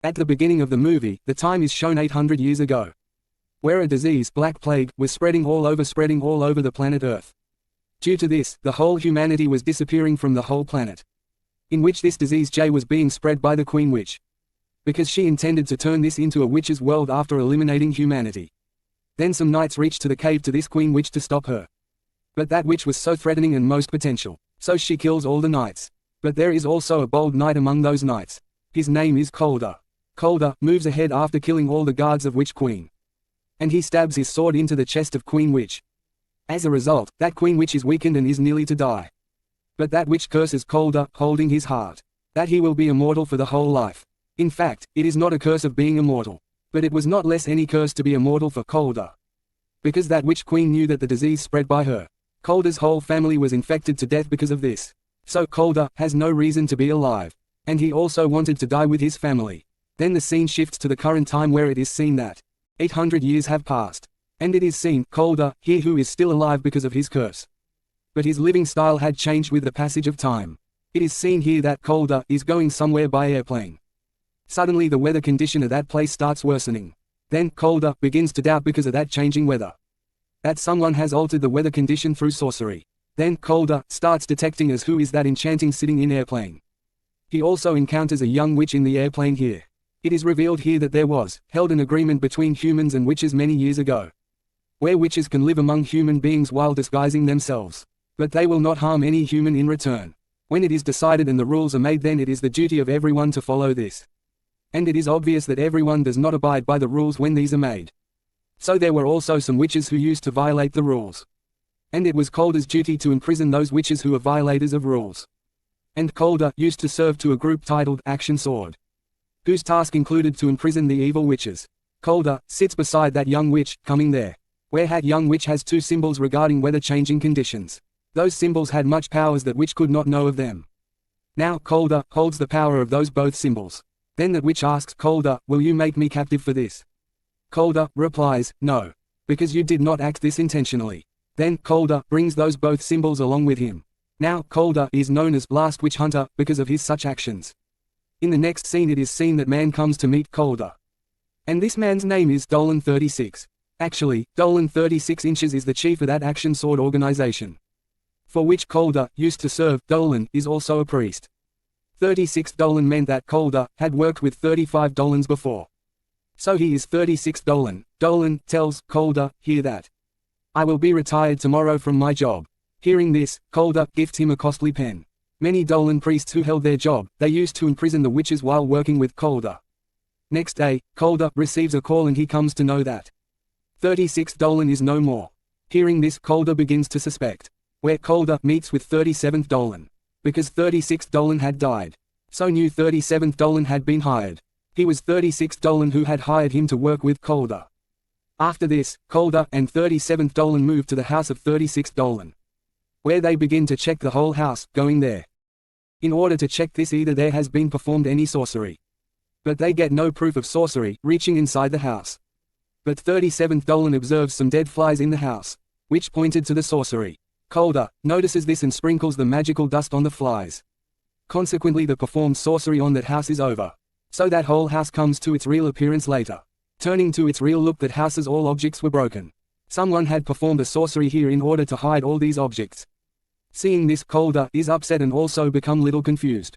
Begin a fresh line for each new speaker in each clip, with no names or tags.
At the beginning of the movie, the time is shown 800 years ago, where a disease, Black Plague, was spreading all over the planet Earth. Due to this, the whole humanity was disappearing from the whole planet. In which this disease J was being spread by the Queen Witch, because she intended to turn this into a witch's world after eliminating humanity. Then some knights reached to the cave to this Queen Witch to stop her. But that witch was so threatening and most potential, so she kills all the knights. But there is also a bold knight among those knights. His name is Kaulder. Kaulder moves ahead after killing all the guards of Witch Queen, and he stabs his sword into the chest of Queen Witch. As a result, that Queen Witch is weakened and is nearly to die. But that witch curses Kaulder, holding his heart, that he will be immortal for the whole life. In fact, it is not a curse of being immortal, but it was not less any curse to be immortal for Kaulder, because that Witch Queen knew that the disease spread by her. Kaulder's whole family was infected to death because of this. So Kaulder has no reason to be alive, and he also wanted to die with his family. Then the scene shifts to the current time where it is seen that 800 years have passed, and it is seen Kaulder here who is still alive because of his curse. But his living style had changed with the passage of time. It is seen here that Kaulder is going somewhere by airplane. Suddenly the weather condition of that place starts worsening. Then Kaulder begins to doubt because of that changing weather, that someone has altered the weather condition through sorcery. Then Kaulder starts detecting as who is that enchanting sitting in airplane. He also encounters a young witch in the airplane here. It is revealed here that there was held an agreement between humans and witches many years ago, where witches can live among human beings while disguising themselves, but they will not harm any human in return. When it is decided and the rules are made, then it is the duty of everyone to follow this. And it is obvious that everyone does not abide by the rules when these are made. So there were also some witches who used to violate the rules, and it was Kaulder's duty to imprison those witches who were violators of rules. And Kaulder used to serve to a group titled Action Sword, whose task included to imprison the evil witches. Kaulder sits beside that young witch, coming there, where that young witch has two symbols regarding weather-changing conditions. Those symbols had much powers that witch could not know of them. Now Kaulder holds the power of those both symbols. Then that witch asks Kaulder, "Will you make me captive for this?" Kaulder replies, "No, because you did not act this intentionally." Then Kaulder brings those both symbols along with him. Now Kaulder is known as Last Witch Hunter because of his such actions. In the next scene it is seen that man comes to meet Kaulder, and this man's name is Dolan 36. Actually, Dolan 36 inches is the chief of that Action Sword organization, for which Kaulder used to serve. Dolan is also a priest. 36 Dolan meant that Kaulder had worked with 35 Dolans before, so he is 36 Dolan. Dolan tells Kaulder here that, "I will be retired tomorrow from my job." Hearing this, Kaulder gifts him a costly pen. Many Dolan priests who held their job, they used to imprison the witches while working with Kaulder. Next day, Kaulder receives a call and he comes to know that 36 Dolan is no more. Hearing this, Kaulder begins to suspect, where Kaulder meets with 37th Dolan, because 36th Dolan had died. So new 37th Dolan had been hired. He was 36th Dolan who had hired him to work with Kaulder. After this, Kaulder and 37th Dolan move to the house of 36th Dolan, where they begin to check the whole house, going there in order to check this either there has been performed any sorcery. But they get no proof of sorcery, reaching inside the house. But 37th Dolan observes some dead flies in the house, which pointed to the sorcery. Kaulder notices this and sprinkles the magical dust on the flies. Consequently the performed sorcery on that house is over. So that whole house comes to its real appearance later, turning to its real look that houses all objects were broken. Someone had performed a sorcery here in order to hide all these objects. Seeing this, Kaulder is upset and also become little confused,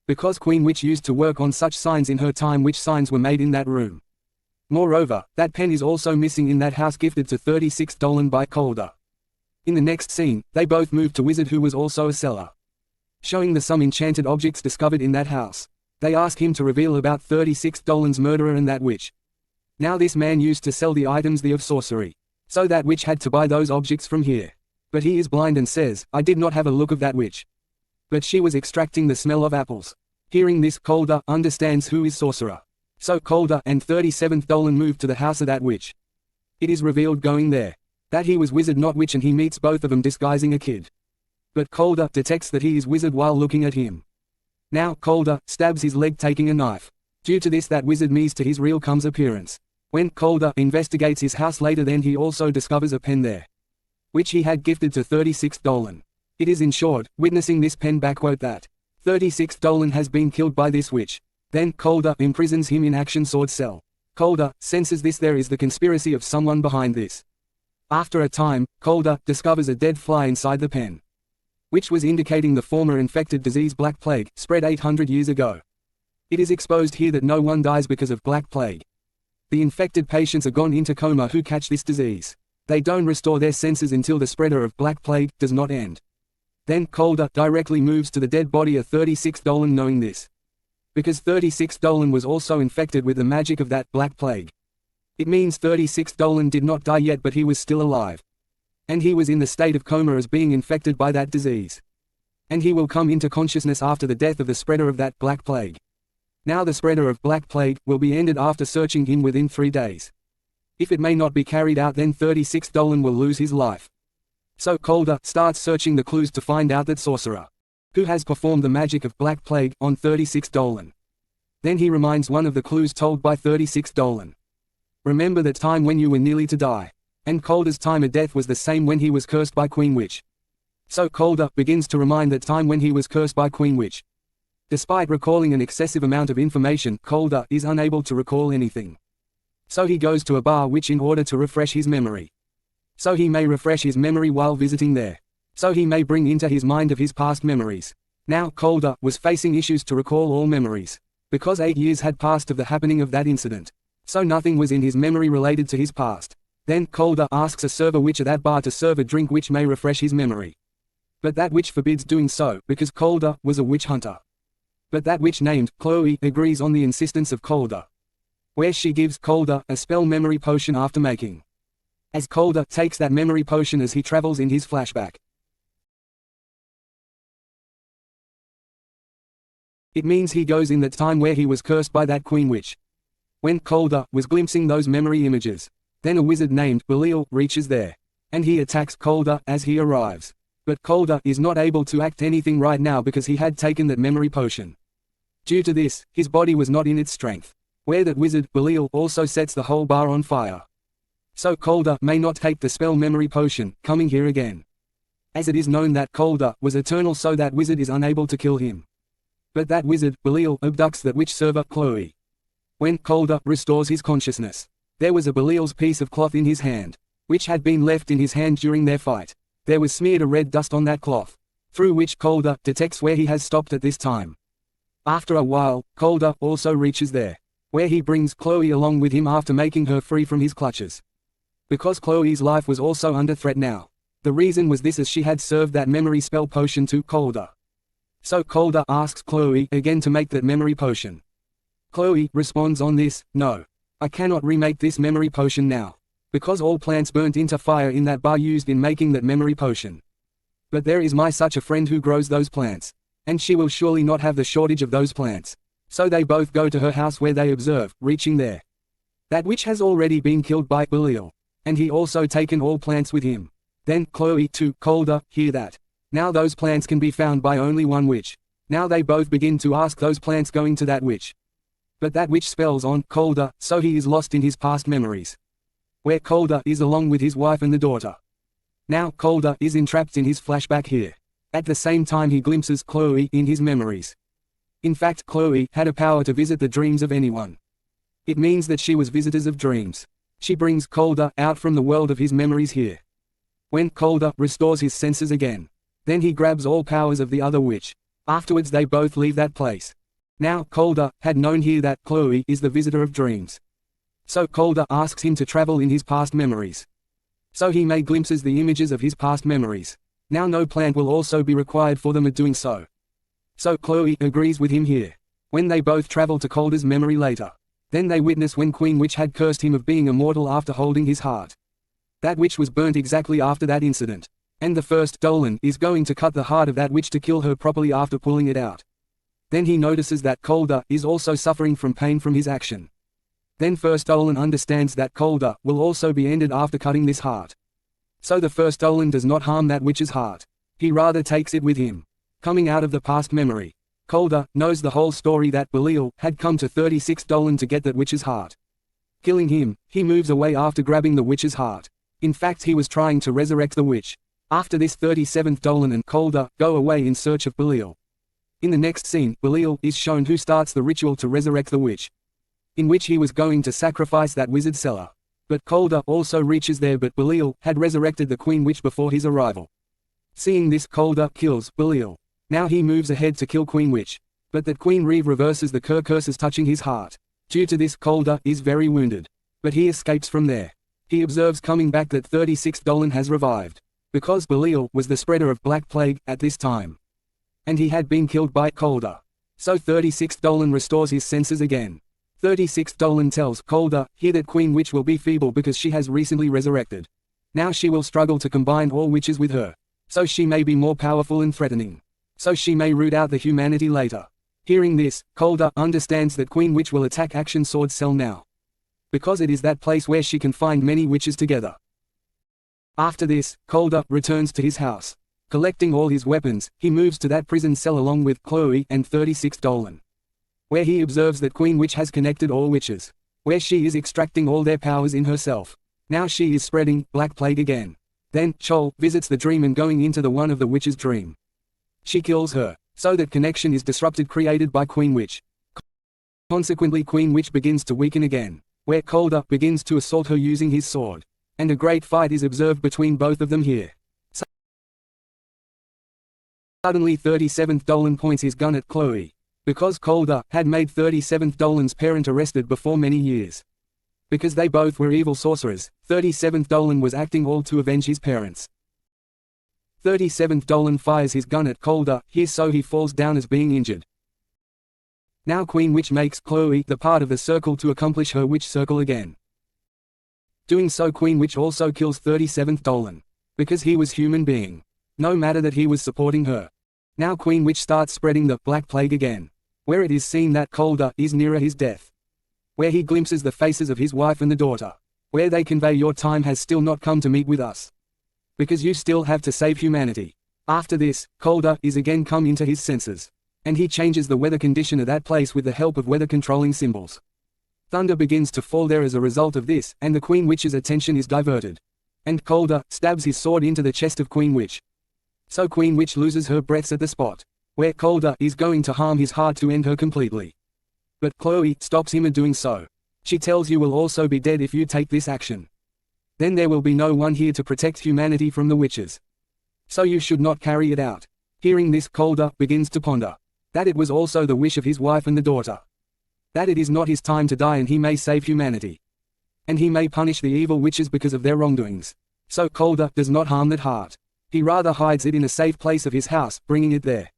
because Queen Witch used to work on such signs in her time, which signs were made in that room. Moreover, that pen is also missing in that house gifted to 36 Dolan by Kaulder. In the next scene, they both move to Wizard who was also a seller, showing the some enchanted objects discovered in that house. They ask him to reveal about 36 Dolan's murderer and that witch. Now this man used to sell the items of sorcery, so that witch had to buy those objects from here. But he is blind and says, "I did not have a look of that witch, but she was extracting the smell of apples." Hearing this, Kaulder understands who is sorcerer. So Kaulder and 37th Dolan move to the house of that witch. It is revealed going there that he was wizard not witch, and he meets both of them disguising a kid. But Kaulder detects that he is wizard while looking at him. Now Kaulder stabs his leg taking a knife. Due to this, that wizard meets to his real comes appearance. When Kaulder investigates his house later, then he also discovers a pen there, which he had gifted to 36 Dolan. It is ensured, witnessing this pen backquote, that 36 Dolan has been killed by this witch. Then Kaulder imprisons him in action sword cell. Kaulder senses there is the conspiracy of someone behind this. After a time, Kaulder discovers a dead fly inside the pen, which was indicating the former infected disease Black Plague, spread 800 years ago. It is exposed here that no one dies because of Black Plague. The infected patients are gone into coma who catch this disease. They don't restore their senses until the spreader of Black Plague does not end. Then Kaulder directly moves to the dead body of 36 Dolan, knowing this, because 36 Dolan was also infected with the magic of that Black Plague. It means 36 Dolan did not die yet, but he was still alive. And he was in the state of coma as being infected by that disease. And he will come into consciousness after the death of the spreader of that Black Plague. Now the spreader of Black Plague will be ended after searching him within 3 days. If it may not be carried out, then 36 Dolan will lose his life. So Kaulder starts searching the clues to find out that sorcerer, who has performed the magic of Black Plague on 36 Dolan. Then he reminds one of the clues told by 36 Dolan. Remember that time when you were nearly to die. And Kaulder's time of death was the same when he was cursed by Queen Witch. So Kaulder begins to remind that time when he was cursed by Queen Witch. Despite recalling an excessive amount of information, Kaulder is unable to recall anything. So he goes to a bar witch in order to refresh his memory. So he may refresh his memory while visiting there. So he may bring into his mind of his past memories. Now Kaulder was facing issues to recall all memories, because 8 years had passed of the happening of that incident. So nothing was in his memory related to his past. Then Kaulder asks a server witch at that bar to serve a drink which may refresh his memory. But that witch forbids doing so, because Kaulder was a witch hunter. But that witch named Chloe agrees on the insistence of Kaulder, where she gives Kaulder a spell memory potion after making. As Kaulder takes that memory potion as he travels in his flashback, it means he goes in that time where he was cursed by that Queen Witch. When Kaulder was glimpsing those memory images, then a wizard named Belial reaches there, and he attacks Kaulder as he arrives. But Kaulder is not able to act anything right now because he had taken that memory potion. Due to this, his body was not in its strength, where that wizard Belial also sets the whole bar on fire. So Kaulder may not take the spell memory potion, coming here again, as it is known that Kaulder was eternal, so that wizard is unable to kill him. But that wizard Belial abducts that witch server Chloe. When Kaulder restores his consciousness, there was a Belial's piece of cloth in his hand, which had been left in his hand during their fight. There was smeared a red dust on that cloth, through which Kaulder detects where he has stopped at this time. After a while, Kaulder also reaches there, where he brings Chloe along with him after making her free from his clutches. Because Chloe's life was also under threat now. The reason was this, as she had served that memory spell potion to Kaulder. So Kaulder asks Chloe again to make that memory potion. Chloe responds on this, "No. I cannot remake this memory potion now, because all plants burnt into fire in that bar used in making that memory potion. But there is such a friend who grows those plants, and she will surely not have the shortage of those plants." So they both go to her house, where they observe, reaching there, that witch has already been killed by Belial, and he also taken all plants with him. Then Chloe to Kaulder hear that now those plants can be found by only one witch. Now they both begin to ask those plants going to that witch. But that witch spells on Kaulder, so he is lost in his past memories, where Kaulder is along with his wife and the daughter. Now Kaulder is entrapped in his flashback here. At the same time he glimpses Chloe in his memories. In fact, Chloe had a power to visit the dreams of anyone. It means that she was visitors of dreams. She brings Kaulder out from the world of his memories here. When Kaulder restores his senses again, then he grabs all powers of the other witch. Afterwards they both leave that place. Now Kaulder had known here that Chloe is the visitor of dreams. So Kaulder asks him to travel in his past memories, so he may glimpses the images of his past memories. Now no plant will also be required for them at doing so. So Chloe agrees with him here. When they both travel to Kaulder's memory later, then they witness when Queen Witch had cursed him of being immortal after holding his heart. That witch was burnt exactly after that incident, and the first Dolan is going to cut the heart of that witch to kill her properly after pulling it out. Then he notices that Kaulder is also suffering from pain from his action. Then first Dolan understands that Kaulder will also be ended after cutting this heart. So the first Dolan does not harm that witch's heart. He rather takes it with him. Coming out of the past memory, Kaulder knows the whole story that Belial had come to 36 Dolan to get that witch's heart. Killing him, he moves away after grabbing the witch's heart. In fact, he was trying to resurrect the witch. After this, 37th Dolan and Kaulder go away in search of Belial. In the next scene, Belial is shown who starts the ritual to resurrect the witch, in which he was going to sacrifice that wizard Seller. But Kaulder also reaches there, but Belial had resurrected the Queen Witch before his arrival. Seeing this, Kaulder kills Belial. Now he moves ahead to kill Queen Witch, but that Queen Reeve reverses the curses touching his heart. Due to this, Kaulder is very wounded, but he escapes from there. He observes coming back that 36 Dolan has revived, because Belial was the spreader of Black Plague at this time, and he had been killed by Kaulder. So 36 Dolan restores his senses again. 36 Dolan tells Kaulder here that Queen Witch will be feeble because she has recently resurrected. Now she will struggle to combine all witches with her, so she may be more powerful and threatening, so she may root out the humanity later. Hearing this, Kaulder understands that Queen Witch will attack Action Sword Cell now, because it is that place where she can find many witches together. After this, Kaulder returns to his house. Collecting all his weapons, he moves to that prison cell along with Chloe and 36 Dolan, where he observes that Queen Witch has connected all witches, where she is extracting all their powers in herself. Now she is spreading Black Plague again. Then, Chol visits the dream and going into the one of the witch's dream, she kills her, so that connection is disrupted created by Queen Witch. Consequently, Queen Witch begins to weaken again, where Kaulder begins to assault her using his sword, and a great fight is observed between both of them here. Suddenly 37th Dolan points his gun at Chloe, because Kaulder had made 37th Dolan's parent arrested before many years. Because they both were evil sorcerers, 37th Dolan was acting all to avenge his parents. 37th Dolan fires his gun at Kaulder here, so he falls down as being injured. Now Queen Witch makes Chloe the part of the circle to accomplish her witch circle again. Doing so, Queen Witch also kills 37th Dolan, because he was human being, no matter that he was supporting her. Now Queen Witch starts spreading the Black Plague again, where it is seen that Kaulder is nearer his death, where he glimpses the faces of his wife and the daughter, where they convey, your time has still not come to meet with us, because you still have to save humanity. After this, Kaulder is again come into his senses, and he changes the weather condition of that place with the help of weather controlling symbols. Thunder begins to fall there as a result of this, and the Queen Witch's attention is diverted, and Kaulder stabs his sword into the chest of Queen Witch. So Queen Witch loses her breaths at the spot, where Kaulder is going to harm his heart to end her completely. But Chloe stops him in doing so. She tells, you will also be dead if you take this action. Then there will be no one here to protect humanity from the witches, so you should not carry it out. Hearing this, Kaulder begins to ponder that it was also the wish of his wife and the daughter, that it is not his time to die and he may save humanity, and he may punish the evil witches because of their wrongdoings. So Kaulder does not harm that heart. He rather hides it in a safe place of his house, bringing it there,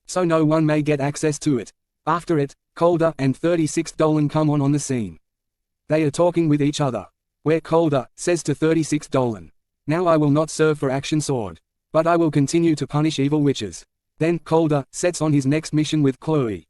so no one may get access to it. After it, Kaulder and 36 Dolan come on the scene. They are talking with each other, where Kaulder says to 36 Dolan, now I will not serve for Action Sword, but I will continue to punish evil witches. Then Kaulder sets on his next mission with Chloe,